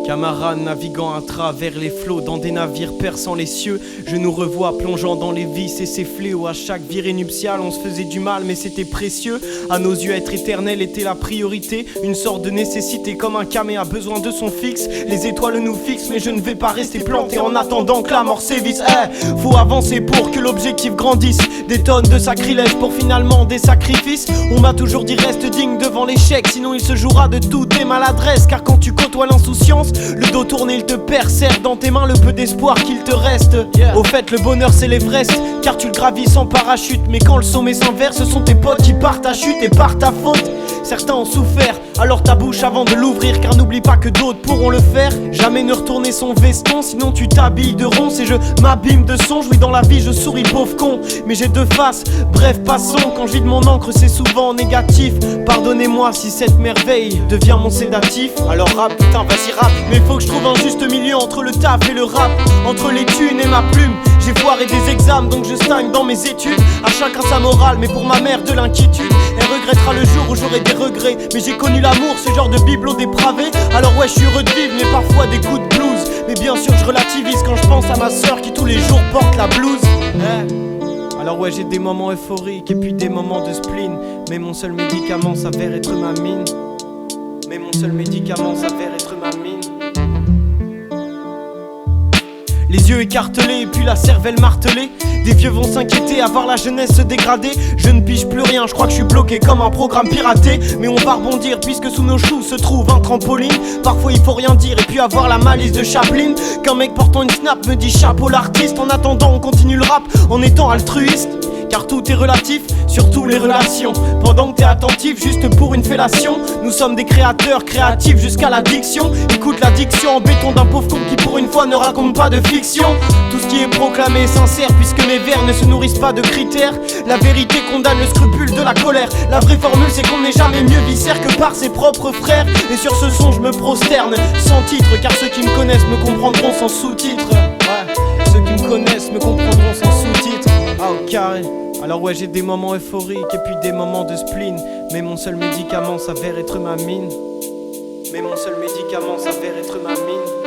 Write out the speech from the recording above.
Camarades naviguant à travers les flots dans des navires perçant les cieux, je nous revois plongeant dans les vices et ces fléaux. À chaque virée nuptiale on se faisait du mal mais c'était précieux. À nos yeux être éternel était la priorité, une sorte de nécessité comme un camé a besoin de son fixe. Les étoiles nous fixent mais je ne vais pas rester planté en attendant que la mort sévisse. Faut avancer pour que l'objectif grandisse, des tonnes de sacrilèges pour finalement des sacrifices. On m'a toujours dit reste digne devant l'échec, sinon il se jouera de toutes tes maladresses. Car quand tu côtoies l'insouciance, le dos tourné il te serre dans tes mains le peu d'espoir qu'il te reste. Au fait le bonheur c'est l'Everest, car tu le gravis sans parachute. Mais quand le sommet s'inverse, ce sont tes potes qui partent à chute et par ta faute. Certains ont souffert, alors ta bouche avant de l'ouvrir, car n'oublie pas que d'autres pourront le faire. Jamais ne retourner son veston, sinon tu t'habilles de ronces. Et je m'abîme de songes, oui dans la vie je souris pauvre con. Mais j'ai deux faces, bref passons. Quand je vide mon encre c'est souvent négatif. Pardonnez-moi si cette merveille devient mon sédatif. Alors rap, putain vas-y rap. Mais faut que je trouve un juste milieu entre le taf et le rap, entre les thunes et ma plume. J'ai foiré des examens donc je stagne dans mes études. À chacun sa morale, mais pour ma mère de l'inquiétude. Elle regrettera le jour où j'aurai des regrets. Mais j'ai connu l'amour, ce genre de bibelot dépravé. Alors ouais je suis heureux de vivre mais parfois des coups de blues. Mais bien sûr je relativise quand je pense à ma soeur qui tous les jours porte la blouse. Alors ouais j'ai des moments euphoriques et puis des moments de spleen. Mais mon seul médicament s'avère être ma mine. Mais mon seul médicament s'avère être ma mine. Les yeux écartelés et puis la cervelle martelée. Des vieux vont s'inquiéter à voir la jeunesse se dégrader. Je ne pige plus rien, je crois que je suis bloqué comme un programme piraté. Mais on va rebondir puisque sous nos choux se trouve un trampoline. Parfois il faut rien dire et puis avoir la malice de Chaplin. Qu'un mec portant une snap me dit chapeau l'artiste. En attendant on continue le rap en étant altruiste. Car tout est relatif, surtout les relations. Pendant que t'es attentif juste pour une fellation. Nous sommes des créateurs créatifs jusqu'à l'addiction. Écoute l'addiction en béton d'un pauvre con qui pour une fois ne raconte pas de fiction. Tout ce qui est proclamé est sincère puisque mes vers ne se nourrissent pas de critères. La vérité condamne le scrupule de la colère. La vraie formule c'est qu'on n'est jamais mieux viscère que par ses propres frères. Et sur ce son je me prosterne sans titre, car ceux qui me connaissent me comprendront sans sous-titres. Ouais, ceux qui me connaissent me comprendront sans sous-titres. Ah au carré. Alors ouais j'ai des moments euphoriques et puis des moments de spleen. Mais mon seul médicament s'avère être ma mine. Mais mon seul médicament s'avère être ma mine.